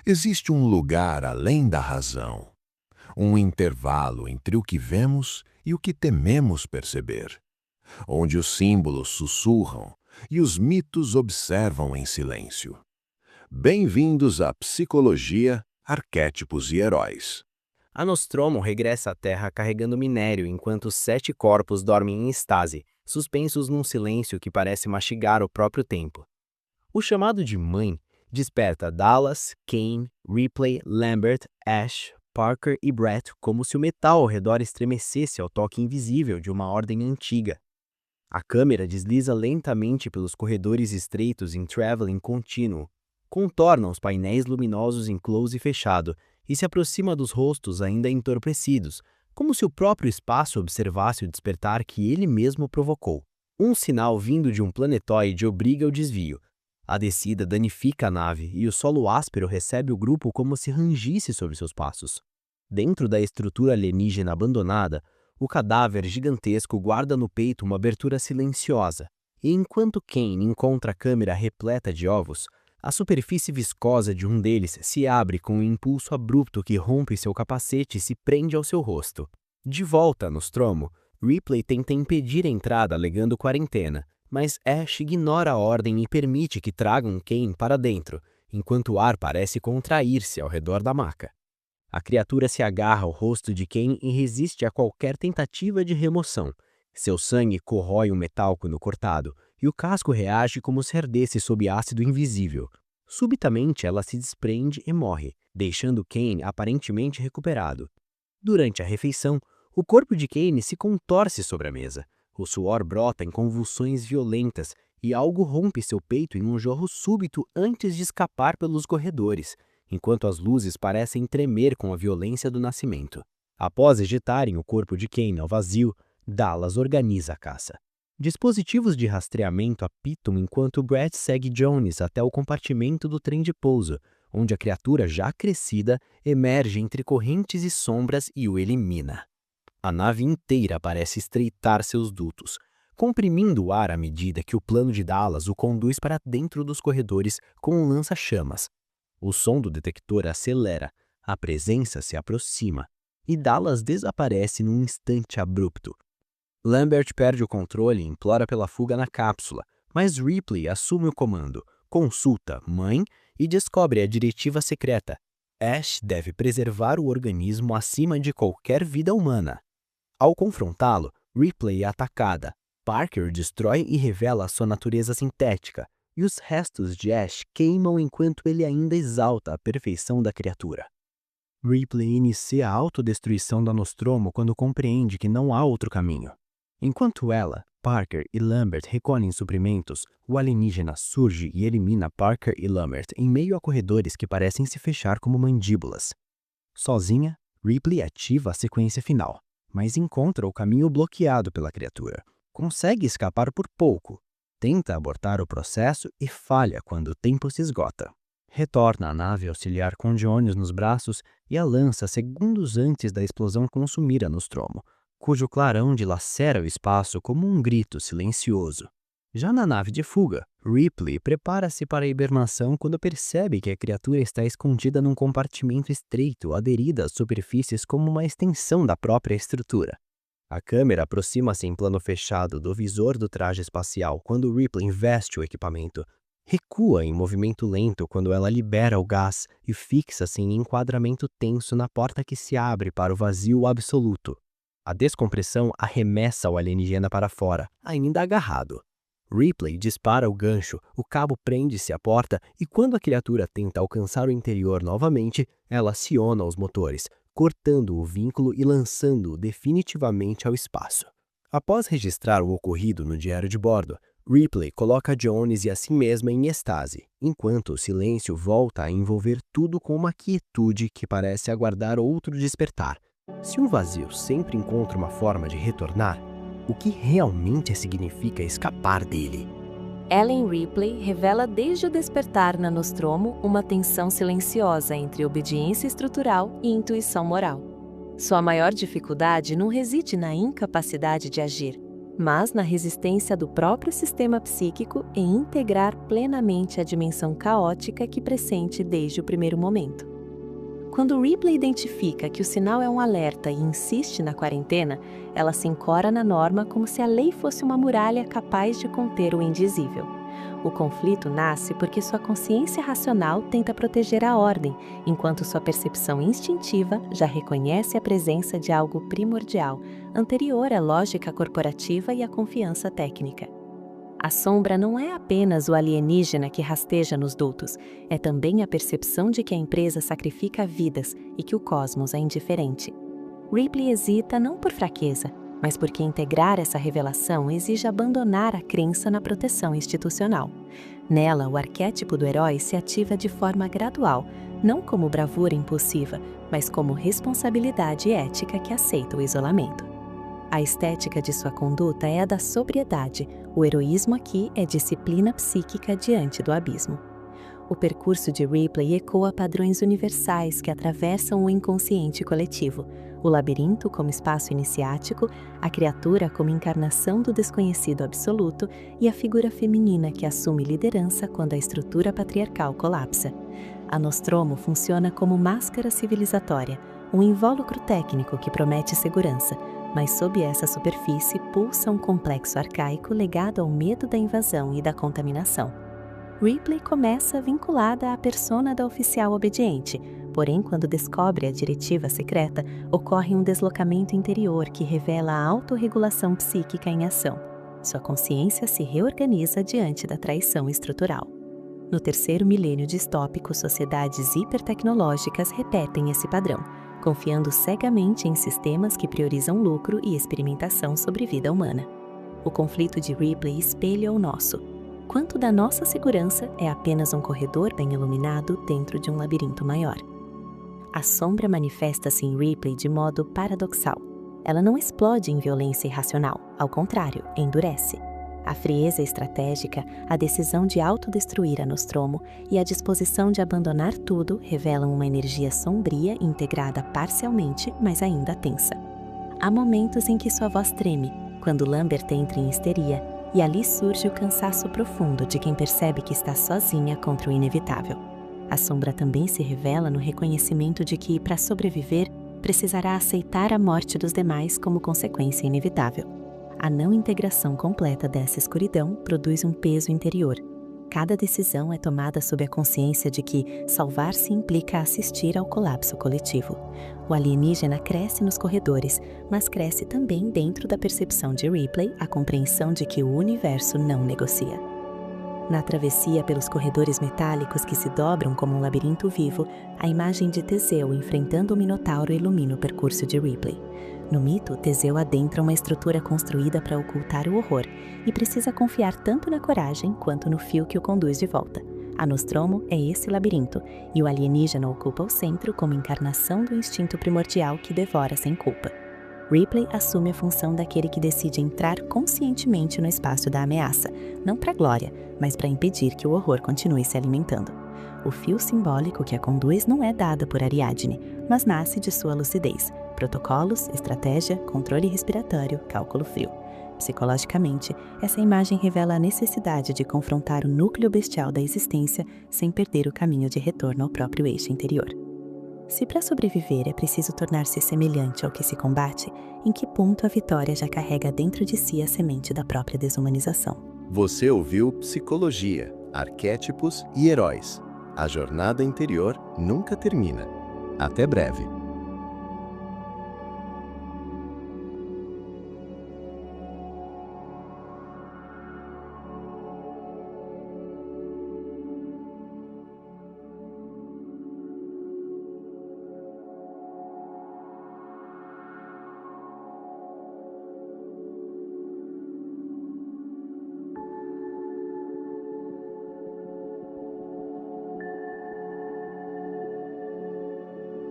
Existe um lugar além da razão, um intervalo entre o que vemos e o que tememos perceber, onde os símbolos sussurram e os mitos observam em silêncio. Bem-vindos à Psicologia, Arquétipos e Heróis. A Nostromo regressa à Terra carregando minério enquanto os 7 corpos dormem em estase, suspensos num silêncio que parece mastigar o próprio tempo. O chamado de Mãe desperta Dallas, Kane, Ripley, Lambert, Ash, Parker e Brett como se o metal ao redor estremecesse ao toque invisível de uma ordem antiga. A câmera desliza lentamente pelos corredores estreitos em traveling contínuo, contorna os painéis luminosos em close fechado e se aproxima dos rostos ainda entorpecidos, como se o próprio espaço observasse o despertar que ele mesmo provocou. Um sinal vindo de um planetoide obriga o desvio. A descida danifica a nave e o solo áspero recebe o grupo como se rangisse sob seus passos. Dentro da estrutura alienígena abandonada, o cadáver gigantesco guarda no peito uma abertura silenciosa, e enquanto Kane encontra a câmera repleta de ovos, a superfície viscosa de um deles se abre com um impulso abrupto que rompe seu capacete e se prende ao seu rosto. De volta a Nostromo, Ripley tenta impedir a entrada alegando quarentena, mas Ash ignora a ordem e permite que tragam Kane para dentro, enquanto o ar parece contrair-se ao redor da maca. A criatura se agarra ao rosto de Kane e resiste a qualquer tentativa de remoção. Seu sangue corrói o metal quando cortado, e o casco reage como se ardesse sob ácido invisível. Subitamente, ela se desprende e morre, deixando Kane aparentemente recuperado. Durante a refeição, o corpo de Kane se contorce sobre a mesa. O suor brota em convulsões violentas e algo rompe seu peito em um jorro súbito antes de escapar pelos corredores, enquanto as luzes parecem tremer com a violência do nascimento. Após ejetarem o corpo de Kane ao vazio, Dallas organiza a caça. Dispositivos de rastreamento apitam enquanto Brett segue Jones até o compartimento do trem de pouso, onde a criatura já crescida emerge entre correntes e sombras e o elimina. A nave inteira parece estreitar seus dutos, comprimindo o ar à medida que o plano de Dallas o conduz para dentro dos corredores com um lança-chamas. O som do detector acelera, a presença se aproxima, e Dallas desaparece num instante abrupto. Lambert perde o controle e implora pela fuga na cápsula, mas Ripley assume o comando, consulta Mãe e descobre a diretiva secreta. Ash deve preservar o organismo acima de qualquer vida humana. Ao confrontá-lo, Ripley é atacada. Parker destrói e revela sua natureza sintética, e os restos de Ash queimam enquanto ele ainda exalta a perfeição da criatura. Ripley inicia a autodestruição da Nostromo quando compreende que não há outro caminho. Enquanto ela, Parker e Lambert recolhem suprimentos, o alienígena surge e elimina Parker e Lambert em meio a corredores que parecem se fechar como mandíbulas. Sozinha, Ripley ativa a sequência final, mas encontra o caminho bloqueado pela criatura. Consegue escapar por pouco, tenta abortar o processo e falha quando o tempo se esgota. Retorna à nave auxiliar com Jones nos braços e a lança segundos antes da explosão consumir a Nostromo, cujo clarão dilacera o espaço como um grito silencioso. Já na nave de fuga, Ripley prepara-se para a hibernação quando percebe que a criatura está escondida num compartimento estreito aderida às superfícies como uma extensão da própria estrutura. A câmera aproxima-se em plano fechado do visor do traje espacial quando Ripley investe o equipamento. Recua em movimento lento quando ela libera o gás e fixa-se em enquadramento tenso na porta que se abre para o vazio absoluto. A descompressão arremessa o alienígena para fora, ainda agarrado. Ripley dispara o gancho, o cabo prende-se à porta e quando a criatura tenta alcançar o interior novamente, ela aciona os motores, cortando o vínculo e lançando-o definitivamente ao espaço. Após registrar o ocorrido no diário de bordo, Ripley coloca Jones e a si mesma em estase, enquanto o silêncio volta a envolver tudo com uma quietude que parece aguardar outro despertar. Se o vazio sempre encontra uma forma de retornar, o que realmente significa escapar dele? Ellen Ripley revela desde o despertar na Nostromo uma tensão silenciosa entre obediência estrutural e intuição moral. Sua maior dificuldade não reside na incapacidade de agir, mas na resistência do próprio sistema psíquico em integrar plenamente a dimensão caótica que pressente desde o primeiro momento. Quando Ripley identifica que o sinal é um alerta e insiste na quarentena, ela se encora na norma como se a lei fosse uma muralha capaz de conter o indizível. O conflito nasce porque sua consciência racional tenta proteger a ordem, enquanto sua percepção instintiva já reconhece a presença de algo primordial, anterior à lógica corporativa e à confiança técnica. A sombra não é apenas o alienígena que rasteja nos dutos, é também a percepção de que a empresa sacrifica vidas e que o cosmos é indiferente. Ripley hesita não por fraqueza, mas porque integrar essa revelação exige abandonar a crença na proteção institucional. Nela, o arquétipo do herói se ativa de forma gradual, não como bravura impulsiva, mas como responsabilidade ética que aceita o isolamento. A estética de sua conduta é a da sobriedade, o heroísmo aqui é disciplina psíquica diante do abismo. O percurso de Ripley ecoa padrões universais que atravessam o inconsciente coletivo, o labirinto como espaço iniciático, a criatura como encarnação do desconhecido absoluto e a figura feminina que assume liderança quando a estrutura patriarcal colapsa. A Nostromo funciona como máscara civilizatória, um invólucro técnico que promete segurança, mas sob essa superfície pulsa um complexo arcaico legado ao medo da invasão e da contaminação. Ripley começa vinculada à persona da oficial obediente, porém, quando descobre a diretiva secreta, ocorre um deslocamento interior que revela a autorregulação psíquica em ação. Sua consciência se reorganiza diante da traição estrutural. No terceiro milênio distópico, sociedades hipertecnológicas repetem esse padrão, confiando cegamente em sistemas que priorizam lucro e experimentação sobre vida humana. O conflito de Ripley espelha o nosso. Quanto da nossa segurança é apenas um corredor bem iluminado dentro de um labirinto maior? A sombra manifesta-se em Ripley de modo paradoxal. Ela não explode em violência irracional, ao contrário, endurece. A frieza estratégica, a decisão de autodestruir a Nostromo e a disposição de abandonar tudo revelam uma energia sombria integrada parcialmente, mas ainda tensa. Há momentos em que sua voz treme, quando Lambert entra em histeria, e ali surge o cansaço profundo de quem percebe que está sozinha contra o inevitável. A sombra também se revela no reconhecimento de que, para sobreviver, precisará aceitar a morte dos demais como consequência inevitável. A não integração completa dessa escuridão produz um peso interior. Cada decisão é tomada sob a consciência de que salvar-se implica assistir ao colapso coletivo. O alienígena cresce nos corredores, mas cresce também dentro da percepção de Ripley a compreensão de que o universo não negocia. Na travessia pelos corredores metálicos que se dobram como um labirinto vivo, a imagem de Teseu enfrentando o Minotauro ilumina o percurso de Ripley. No mito, Teseu adentra uma estrutura construída para ocultar o horror e precisa confiar tanto na coragem quanto no fio que o conduz de volta. A Nostromo é esse labirinto, e o alienígena ocupa o centro como encarnação do instinto primordial que devora sem culpa. Ripley assume a função daquele que decide entrar conscientemente no espaço da ameaça, não para a glória, mas para impedir que o horror continue se alimentando. O fio simbólico que a conduz não é dado por Ariadne, mas nasce de sua lucidez. Protocolos, estratégia, controle respiratório, cálculo frio. Psicologicamente, essa imagem revela a necessidade de confrontar o núcleo bestial da existência sem perder o caminho de retorno ao próprio eixo interior. Se para sobreviver é preciso tornar-se semelhante ao que se combate, em que ponto a vitória já carrega dentro de si a semente da própria desumanização? Você ouviu Psicologia, Arquétipos e Heróis. A jornada interior nunca termina. Até breve.